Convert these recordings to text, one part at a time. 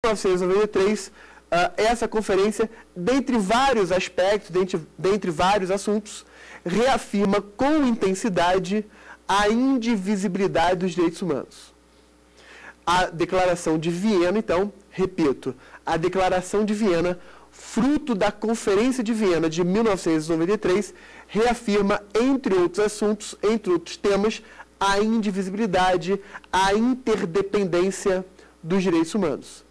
1993, essa conferência, dentre vários aspectos, dentre vários assuntos, reafirma com intensidade a indivisibilidade dos direitos humanos. A Declaração de Viena, então, repito, a Declaração de Viena, fruto da Conferência de Viena de 1993, reafirma, entre outros assuntos, entre outros temas, a indivisibilidade, a interdependência dos direitos humanos.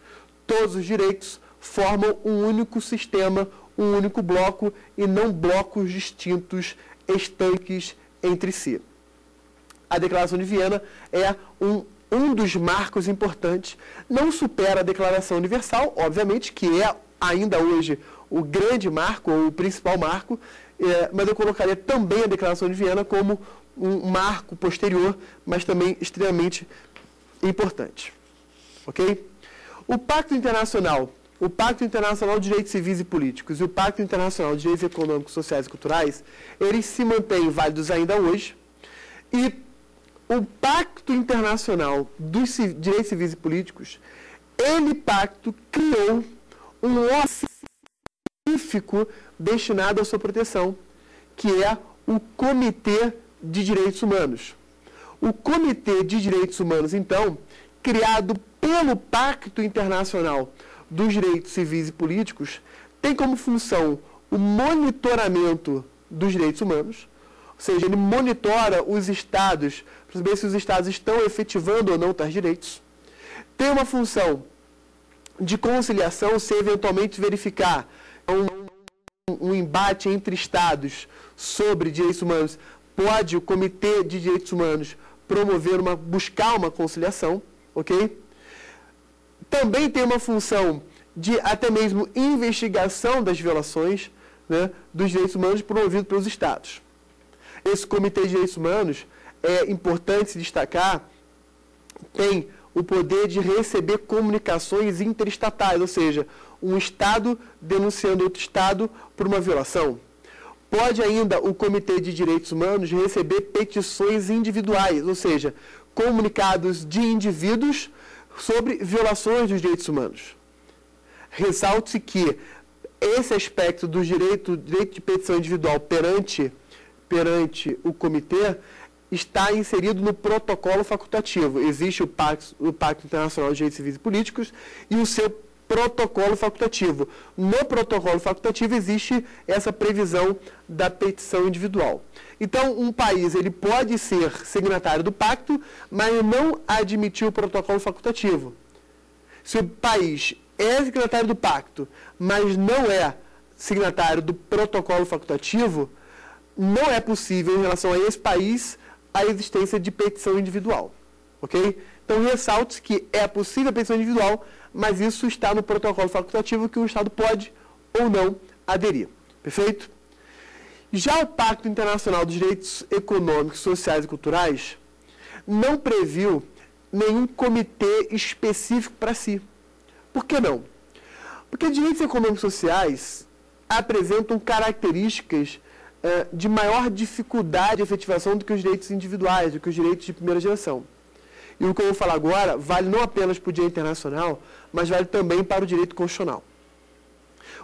Todos os direitos formam um único sistema, um único bloco, e não blocos distintos, estanques entre si. A Declaração de Viena é um dos marcos importantes, não supera a Declaração Universal, obviamente, que é ainda hoje o grande marco, ou o principal marco, mas eu colocaria também a Declaração de Viena como um marco posterior, mas também extremamente importante. Ok? O Pacto Internacional de Direitos Civis e Políticos e o Pacto Internacional de Direitos Econômicos, Sociais e Culturais, eles se mantêm válidos ainda hoje, e o Pacto Internacional dos Direitos Civis e Políticos, pacto criou um órgão específico destinado à sua proteção, que é o Comitê de Direitos Humanos. O Comitê de Direitos Humanos, então, criado pelo Pacto Internacional dos Direitos Civis e Políticos, tem como função o monitoramento dos direitos humanos, ou seja, ele monitora os estados, para saber se os estados estão efetivando ou não tais direitos. Tem uma função de conciliação, se eventualmente verificar um embate entre estados sobre direitos humanos, pode o Comitê de Direitos Humanos buscar uma conciliação, ok? Também tem uma função de até mesmo investigação das violações, né, dos direitos humanos promovido pelos estados. Esse Comitê de Direitos Humanos, é importante se destacar, tem o poder de receber comunicações interestatais, ou seja, um estado denunciando outro estado por uma violação. Pode ainda o Comitê de Direitos Humanos receber petições individuais, ou seja, comunicados de indivíduos sobre violações dos direitos humanos. Ressalte-se que esse aspecto do direito de petição individual perante o comitê está inserido no protocolo facultativo. Existe o Pacto Internacional de Direitos Civis e Políticos e o seu protocolo facultativo. No protocolo facultativo existe essa previsão da petição individual. Então, um país ele pode ser signatário do pacto, mas não admitir o protocolo facultativo. Se o país é signatário do pacto, mas não é signatário do protocolo facultativo, não é possível, em relação a esse país, a existência de petição individual. Ok? Então, ressalte que é possível a petição individual, mas isso está no protocolo facultativo que o Estado pode ou não aderir. Perfeito? Já o Pacto Internacional dos Direitos Econômicos, Sociais e Culturais não previu nenhum comitê específico para si. Por que não? Porque direitos econômicos e sociais apresentam características de maior dificuldade de efetivação do que os direitos individuais, do que os direitos de primeira geração. E o que eu vou falar agora vale não apenas para o direito internacional, mas vale também para o direito constitucional.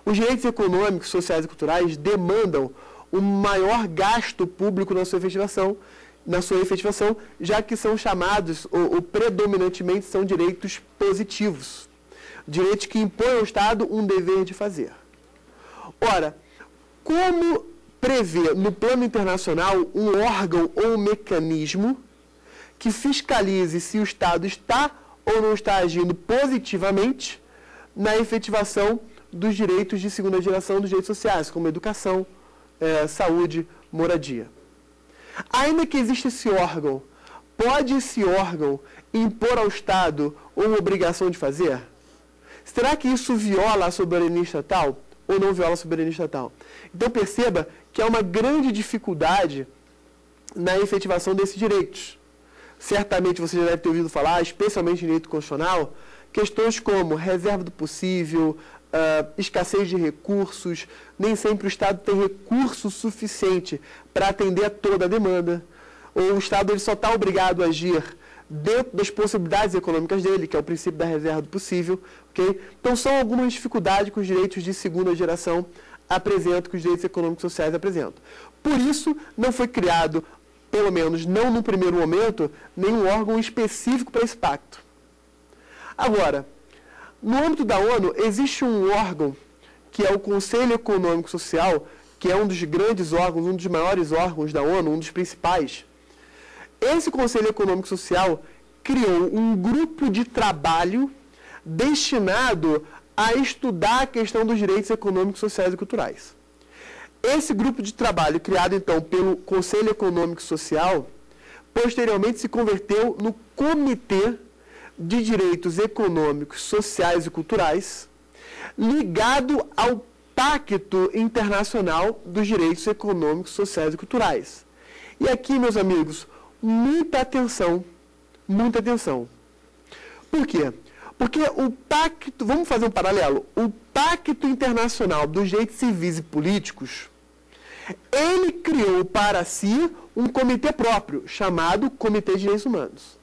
Os direitos econômicos, sociais e culturais demandam um maior gasto público na sua efetivação, já que são chamados, ou predominantemente são direitos positivos. Direitos que impõem ao Estado um dever de fazer. Ora, como prever no plano internacional um órgão ou um mecanismo que fiscalize se o Estado está ou não está agindo positivamente na efetivação dos direitos de segunda geração dos direitos sociais, como educação, saúde, moradia. Ainda que exista esse órgão, pode esse órgão impor ao Estado uma obrigação de fazer? Será que isso viola a soberania estatal ou não viola a soberania estatal? Então perceba que há uma grande dificuldade na efetivação desses direitos. Certamente você já deve ter ouvido falar, especialmente em direito constitucional, questões como reserva do possível, escassez de recursos, nem sempre o Estado tem recurso suficiente para atender a toda a demanda, ou o Estado ele só está obrigado a agir dentro das possibilidades econômicas dele, que é o princípio da reserva do possível. Okay? Então, são algumas dificuldades que os direitos de segunda geração apresentam, que os direitos econômicos e sociais apresentam. Por isso, não foi criado, pelo menos não no primeiro momento, nenhum órgão específico para esse pacto. Agora, no âmbito da ONU, existe um órgão, que é o Conselho Econômico e Social, que é um dos grandes órgãos, um dos maiores órgãos da ONU, um dos principais. Esse Conselho Econômico e Social criou um grupo de trabalho destinado a estudar a questão dos direitos econômicos, sociais e culturais. Esse grupo de trabalho, criado então pelo Conselho Econômico e Social, posteriormente se converteu no Comitê de Direitos Econômicos, Sociais e Culturais, ligado ao Pacto Internacional dos Direitos Econômicos, Sociais e Culturais. E aqui, meus amigos, muita atenção, muita atenção. Por quê? Porque o pacto, vamos fazer um paralelo, o Pacto Internacional dos Direitos Civis e Políticos, ele criou para si um comitê próprio, chamado Comitê de Direitos Humanos.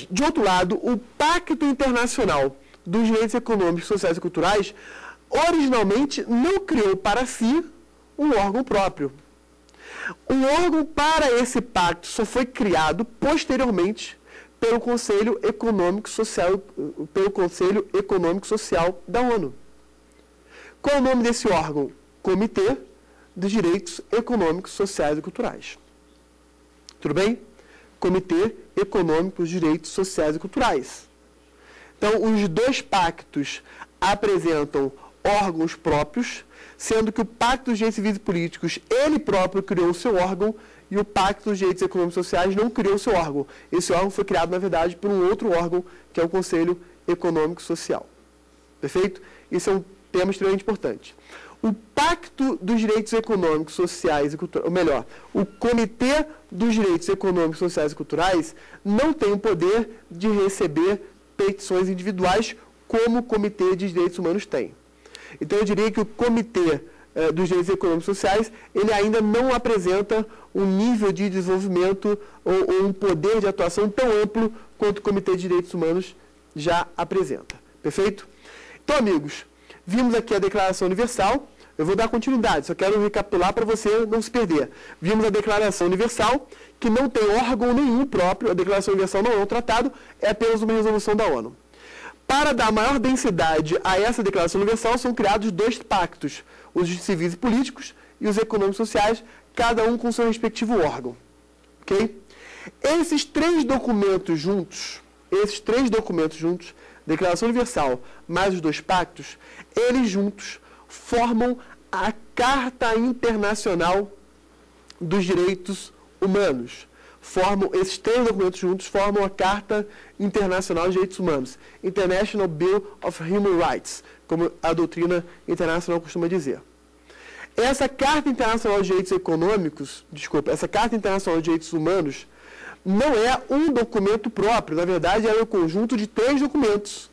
De outro lado, o Pacto Internacional dos Direitos Econômicos, Sociais e Culturais, originalmente não criou para si um órgão próprio. Um órgão para esse pacto só foi criado posteriormente pelo Conselho Econômico Social, da ONU. Qual é o nome desse órgão? Comitê dos Direitos Econômicos, Sociais e Culturais. Tudo bem? Comitê Econômico dos Direitos Sociais e Culturais. Então, os dois pactos apresentam órgãos próprios, sendo que o Pacto dos Direitos Civis e Políticos, ele próprio criou o seu órgão, e o Pacto dos Direitos Econômicos e Sociais não criou o seu órgão. Esse órgão foi criado, na verdade, por um outro órgão, que é o Conselho Econômico e Social. Perfeito? Isso é um tema extremamente importante. O Pacto dos Direitos Econômicos, Sociais e Culturais, ou melhor, o Comitê dos Direitos Econômicos, Sociais e Culturais não tem o poder de receber petições individuais como o Comitê de Direitos Humanos tem. Então, eu diria que o Comitê dos Direitos Econômicos e Sociais, ele ainda não apresenta um nível de desenvolvimento ou um poder de atuação tão amplo quanto o Comitê de Direitos Humanos já apresenta. Perfeito? Então, amigos, vimos aqui a Declaração Universal. Eu vou dar continuidade, só quero recapitular para você não se perder. Vimos a Declaração Universal, que não tem órgão nenhum próprio. A Declaração Universal não é um tratado, é apenas uma resolução da ONU. Para dar maior densidade a essa Declaração Universal, são criados dois pactos, os civis e políticos e os econômicos e sociais, cada um com seu respectivo órgão. Ok? Esses três documentos juntos, Declaração Universal mais os dois pactos, eles juntos formam a Carta Internacional dos Direitos Humanos. Esses três documentos juntos formam a Carta Internacional dos Direitos Humanos, International Bill of Human Rights, como a doutrina internacional costuma dizer. Essa Carta Internacional dos Direitos essa Carta Internacional dos Direitos Humanos não é um documento próprio, na verdade é um conjunto de três documentos.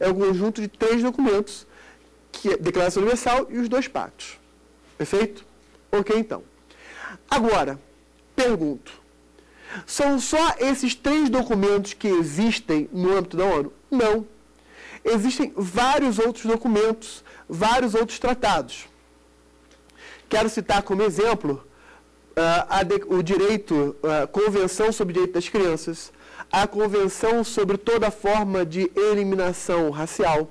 É um conjunto de três documentos, que é a Declaração Universal e os dois pactos. Perfeito? Ok, então. Agora, pergunto. São só esses três documentos que existem no âmbito da ONU? Não. Existem vários outros documentos, vários outros tratados. Quero citar como exemplo a Convenção sobre o Direito das Crianças, a Convenção sobre toda forma de eliminação racial,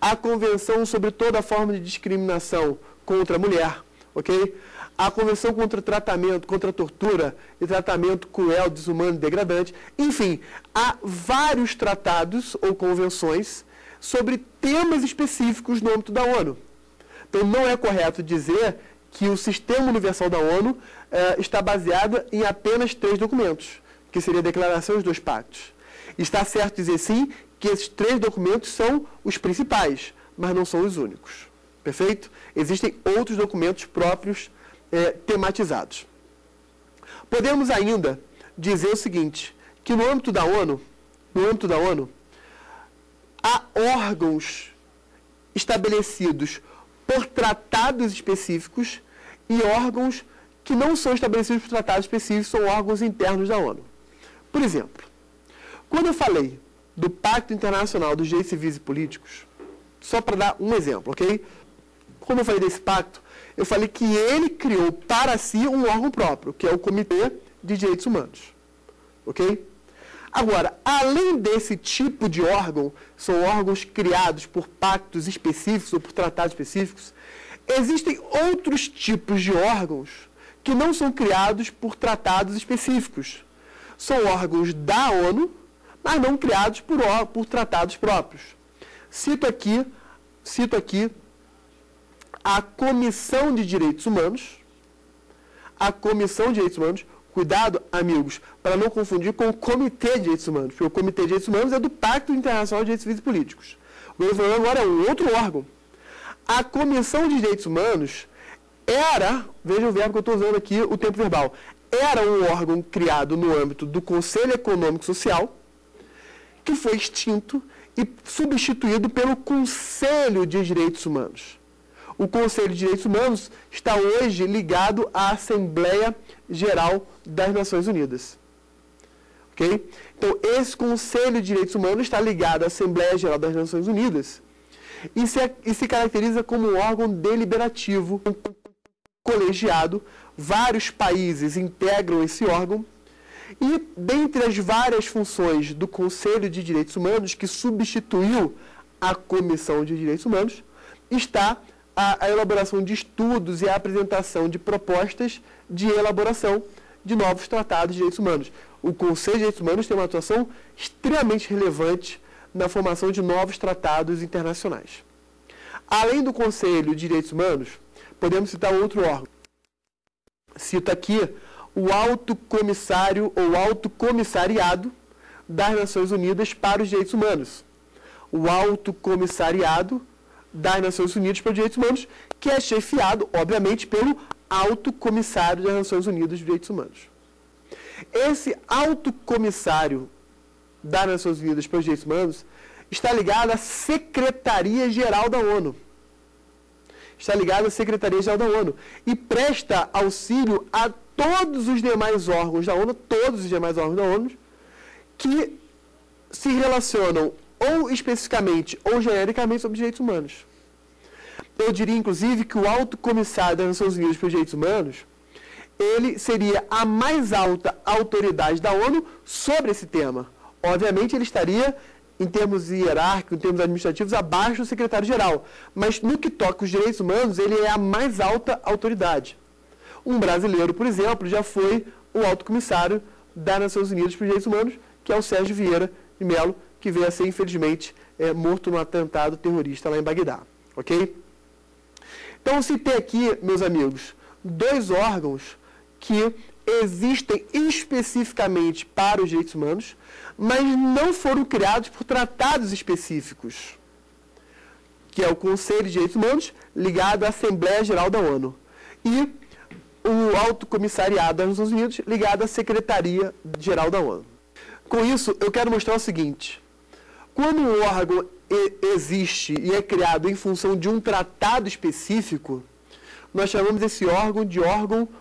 a Convenção sobre toda forma de discriminação contra a mulher, ok? A Convenção contra contra a tortura e tratamento cruel, desumano e degradante. Enfim, há vários tratados ou convenções sobre temas específicos no âmbito da ONU. Então, não é correto dizer que o sistema universal da ONU está baseado em apenas três documentos, que seria a Declaração e os dois pactos. Está certo dizer, sim, que esses três documentos são os principais, mas não são os únicos. Perfeito? Existem outros documentos próprios tematizados. Podemos ainda dizer o seguinte, que no âmbito da ONU, há órgãos estabelecidos por tratados específicos e órgãos que não são estabelecidos por tratados específicos, são órgãos internos da ONU. Por exemplo, quando eu falei do Pacto Internacional dos Direitos Civis e Políticos, só para dar um exemplo, ok? Quando eu falei desse pacto, eu falei que ele criou para si um órgão próprio, que é o Comitê de Direitos Humanos, ok? Agora, além desse tipo de órgão, são órgãos criados por pactos específicos ou por tratados específicos, existem outros tipos de órgãos que não são criados por tratados específicos. São órgãos da ONU, mas não criados por tratados próprios. Cito aqui a Comissão de Direitos Humanos. A Comissão de Direitos Humanos, cuidado, amigos, para não confundir com o Comitê de Direitos Humanos, porque o Comitê de Direitos Humanos é do Pacto Internacional de Direitos Civis e Políticos. O que eu estou falando agora é um outro órgão. A Comissão de Direitos Humanos era, veja o verbo que eu estou usando aqui, o tempo verbal, era um órgão criado no âmbito do Conselho Econômico e Social, que foi extinto e substituído pelo Conselho de Direitos Humanos. O Conselho de Direitos Humanos está hoje ligado à Assembleia Geral das Nações Unidas. Ok? Então, esse Conselho de Direitos Humanos está ligado à Assembleia Geral das Nações Unidas e se caracteriza como um órgão deliberativo, colegiado. Vários países integram esse órgão. E, dentre as várias funções do Conselho de Direitos Humanos, que substituiu a Comissão de Direitos Humanos, está a elaboração de estudos e a apresentação de propostas de elaboração de novos tratados de direitos humanos. O Conselho de Direitos Humanos tem uma atuação extremamente relevante na formação de novos tratados internacionais. Além do Conselho de Direitos Humanos, podemos citar outro órgão. Cito aqui o Alto Comissário ou Alto Comissariado das Nações Unidas para os Direitos Humanos. O Alto Comissariado das Nações Unidas para os Direitos Humanos, que é chefiado, obviamente, pelo Alto Comissário das Nações Unidas dos Direitos Humanos. Esse Alto Comissário das Nações Unidas para os Direitos Humanos está ligado à Secretaria-Geral da ONU. Está ligado à Secretaria-Geral da ONU e presta auxílio a todos os demais órgãos da ONU, que se relacionam ou especificamente ou genericamente sobre direitos humanos. Eu diria, inclusive, que o Alto Comissário das Nações Unidas para os Direitos Humanos, ele seria a mais alta autoridade da ONU sobre esse tema. Obviamente, ele estaria, em termos hierárquicos, em termos administrativos, abaixo do secretário-geral. Mas, no que toca os direitos humanos, ele é a mais alta autoridade. Um brasileiro, por exemplo, já foi o Alto Comissário das Nações Unidas para os Direitos Humanos, que é o Sérgio Vieira de Mello, que veio a ser, infelizmente, morto num atentado terrorista lá em Bagdá. Ok? Então, eu citei aqui, meus amigos, dois órgãos que existem especificamente para os direitos humanos, mas não foram criados por tratados específicos, que é o Conselho de Direitos Humanos, ligado à Assembleia Geral da ONU, e o Alto Comissariado das Nações Unidas, ligado à Secretaria-Geral da ONU. Com isso, eu quero mostrar o seguinte: quando um órgão existe e é criado em função de um tratado específico, nós chamamos esse órgão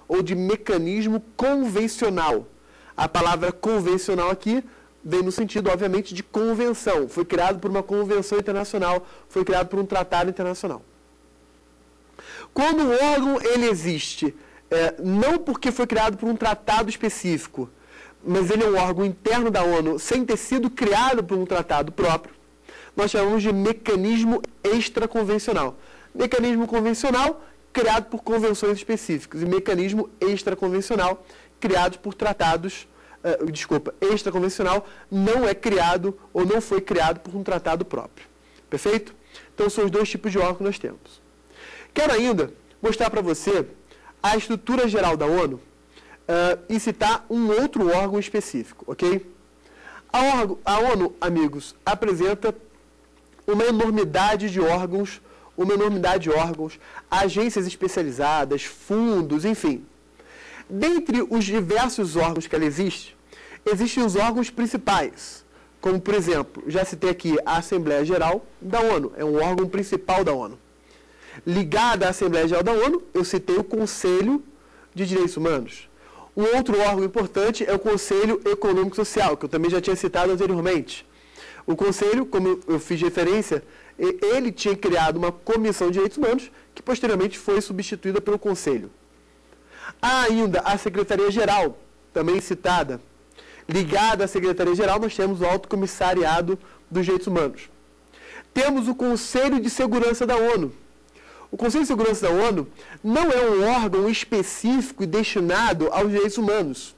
ou de mecanismo convencional. A palavra convencional aqui vem no sentido, obviamente, de convenção. Foi criado por uma convenção internacional, foi criado por um tratado internacional. Quando o órgão ele existe, não porque foi criado por um tratado específico, mas ele é um órgão interno da ONU, sem ter sido criado por um tratado próprio, nós chamamos de mecanismo extraconvencional. Mecanismo convencional criado por convenções específicas e mecanismo extraconvencional criado por tratados, extraconvencional não é criado ou não foi criado por um tratado próprio. Perfeito? Então são os dois tipos de órgão que nós temos. Quero ainda mostrar para você a estrutura geral da ONU e citar um outro órgão específico, ok? A ONU, amigos, apresenta uma enormidade de órgãos, agências especializadas, fundos, enfim. Dentre os diversos órgãos que ela existe, existem os órgãos principais, como, por exemplo, já citei aqui a Assembleia Geral da ONU, é um órgão principal da ONU. Ligada à Assembleia Geral da ONU, eu citei o Conselho de Direitos Humanos. Um outro órgão importante é o Conselho Econômico e Social, que eu também já tinha citado anteriormente. O Conselho, como eu fiz referência, ele tinha criado uma Comissão de Direitos Humanos, que posteriormente foi substituída pelo Conselho. Há ainda a Secretaria-Geral, também citada. Ligada à Secretaria-Geral, nós temos o Alto Comissariado dos Direitos Humanos. Temos o Conselho de Segurança da ONU. O Conselho de Segurança da ONU não é um órgão específico e destinado aos direitos humanos,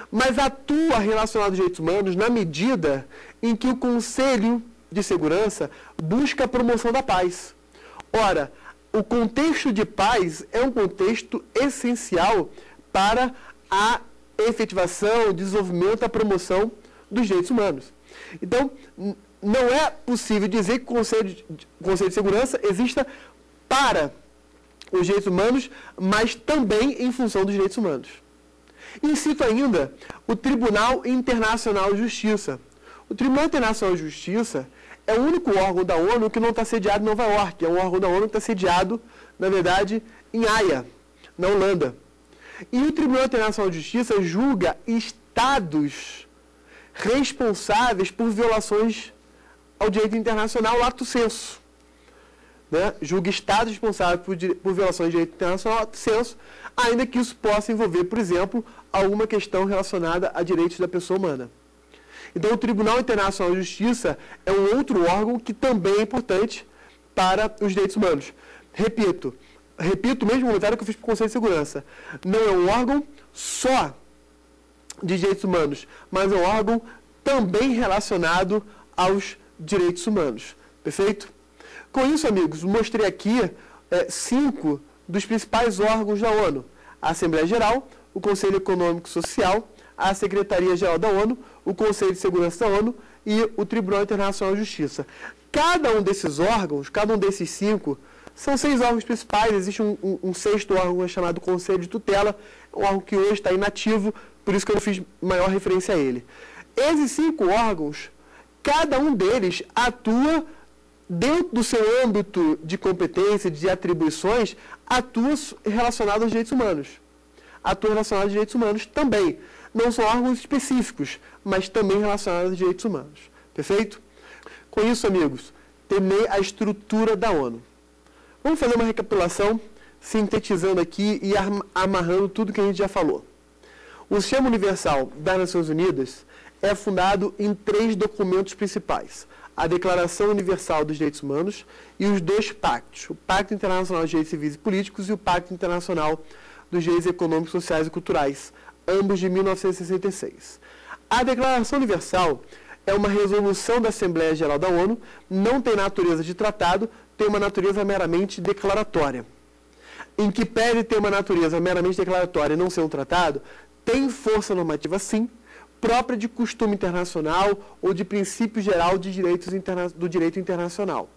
mas atua relacionado aos direitos humanos na medida em que o Conselho de Segurança busca a promoção da paz. Ora, o contexto de paz é um contexto essencial para a efetivação, o desenvolvimento, a promoção dos direitos humanos. Então, não é possível dizer que o Conselho de Segurança exista para os direitos humanos, mas também em função dos direitos humanos. E cito ainda o Tribunal Internacional de Justiça. O Tribunal Internacional de Justiça é o único órgão da ONU que não está sediado em Nova York. É um órgão da ONU que está sediado, na verdade, em Haia, na Holanda. E o Tribunal Internacional de Justiça julga estados responsáveis por violações ao direito internacional lato sensu. Julga estados responsáveis por violações de direito internacional lato sensu, ainda que isso possa envolver, por exemplo, alguma questão relacionada a direitos da pessoa humana. Então, o Tribunal Internacional de Justiça é um outro órgão que também é importante para os direitos humanos. Repito o mesmo comentário que eu fiz para o Conselho de Segurança. Não é um órgão só de direitos humanos, mas é um órgão também relacionado aos direitos humanos. Perfeito? Com isso, amigos, mostrei aqui 5 dos principais órgãos da ONU: a Assembleia Geral, o Conselho Econômico e Social, a Secretaria-Geral da ONU, o Conselho de Segurança da ONU e o Tribunal Internacional de Justiça. Cada um desses órgãos, cada um desses 5, são 6 órgãos principais. Existe um sexto órgão chamado Conselho de Tutela, um órgão que hoje está inativo, por isso que eu não fiz maior referência a ele. Esses 5 órgãos, cada um deles atua dentro do seu âmbito de competência, de atribuições, atua relacionado aos direitos humanos. Atua relacionado aos direitos humanos também. Não são órgãos específicos, mas também relacionados aos direitos humanos. Perfeito? Com isso, amigos, terminei a estrutura da ONU. Vamos fazer uma recapitulação, sintetizando aqui e amarrando tudo que a gente já falou. O Sistema Universal das Nações Unidas é fundado em 3 documentos principais: a Declaração Universal dos Direitos Humanos e os 2 pactos, o Pacto Internacional de Direitos Civis e Políticos e o Pacto Internacional dos Direitos Econômicos, Sociais e Culturais, ambos de 1966. A Declaração Universal é uma resolução da Assembleia Geral da ONU, não tem natureza de tratado, tem uma natureza meramente declaratória. Em que pese ter uma natureza meramente declaratória e não ser um tratado, tem força normativa sim, própria de costume internacional ou de princípio geral de do direito internacional.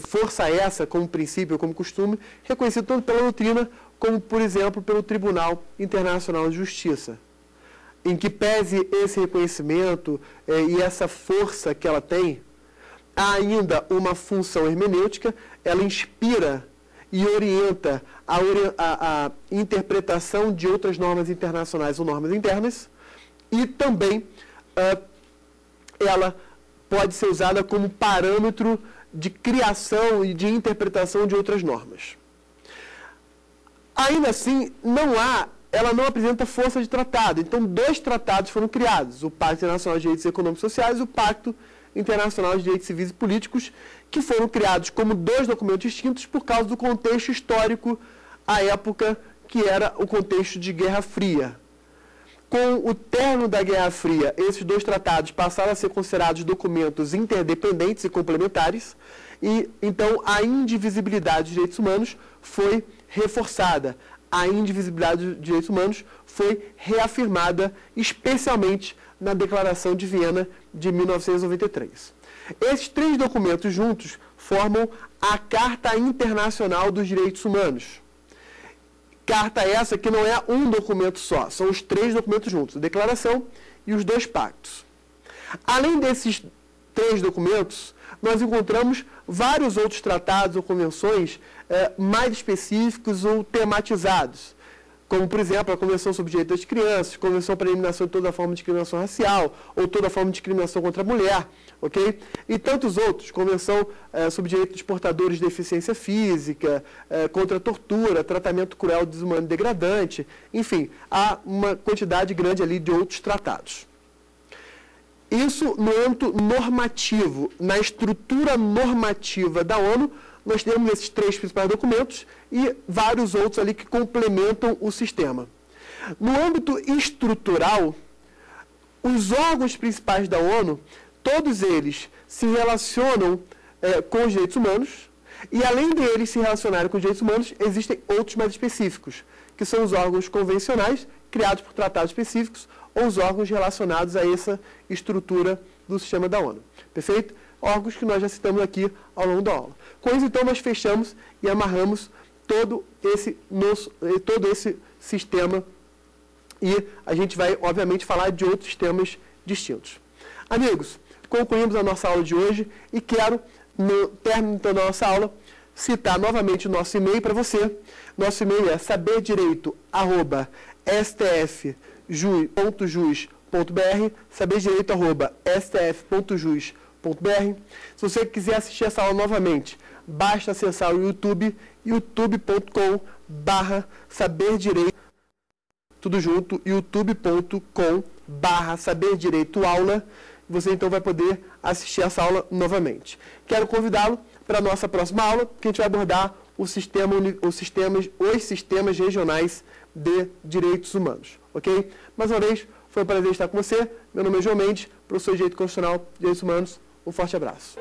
Força essa, como princípio, como costume, reconhecido tanto pela doutrina, como, por exemplo, pelo Tribunal Internacional de Justiça. Em que pese esse reconhecimento e essa força que ela tem, há ainda uma função hermenêutica, ela inspira e orienta a interpretação de outras normas internacionais ou normas internas, e também ela pode ser usada como parâmetro de criação e de interpretação de outras normas. Ainda assim, ela não apresenta força de tratado. Então, 2 tratados foram criados: o Pacto Internacional de Direitos Econômicos e Sociais e o Pacto Internacional de Direitos Civis e Políticos, que foram criados como 2 documentos distintos por causa do contexto histórico à época, que era o contexto de Guerra Fria. Com o término da Guerra Fria, esses 2 tratados passaram a ser considerados documentos interdependentes e complementares, e então a indivisibilidade dos direitos humanos foi reforçada. A indivisibilidade dos direitos humanos foi reafirmada, especialmente na Declaração de Viena de 1993. Esses 3 documentos juntos formam a Carta Internacional dos Direitos Humanos. Carta essa que não é um documento só, são os 3 documentos juntos, a Declaração e os 2 pactos. Além desses 3 documentos, nós encontramos vários outros tratados ou convenções mais específicos ou tematizados. como, por exemplo, a Convenção sobre o Direito das Crianças, Convenção para a Eliminação de toda forma de discriminação racial, ou toda forma de discriminação contra a mulher, ok? E tantos outros, Convenção sobre o Direito dos Portadores de Deficiência Física, contra a tortura, tratamento cruel, desumano e degradante, enfim, há uma quantidade grande ali de outros tratados. Isso no âmbito normativo, na estrutura normativa da ONU, nós temos esses 3 principais documentos e vários outros ali que complementam o sistema. No âmbito estrutural, os órgãos principais da ONU, todos eles se relacionam com os direitos humanos e, além deles se relacionarem com os direitos humanos, existem outros mais específicos, que são os órgãos convencionais, criados por tratados específicos, ou os órgãos relacionados a essa estrutura do sistema da ONU. Perfeito? Órgãos que nós já citamos aqui ao longo da aula. Com isso, então, nós fechamos e amarramos todo esse sistema e a gente vai, obviamente, falar de outros sistemas distintos. Amigos, concluímos a nossa aula de hoje e quero, no término da nossa aula, citar novamente o nosso e-mail para você. Nosso e-mail é saberdireito@stf.jus.br, saberdireito@stf.jus.br. Se você quiser assistir essa aula novamente, basta acessar o YouTube, youtube.com/saberdireito, tudo junto, youtube.com/saberdireitoaula. Você então vai poder assistir essa aula novamente. Quero convidá-lo para a nossa próxima aula, que a gente vai abordar os sistemas regionais de direitos humanos. Ok? Mais uma vez, foi um prazer estar com você. Meu nome é João Mendes, professor de Direito Constitucional e Direitos Humanos. Um forte abraço.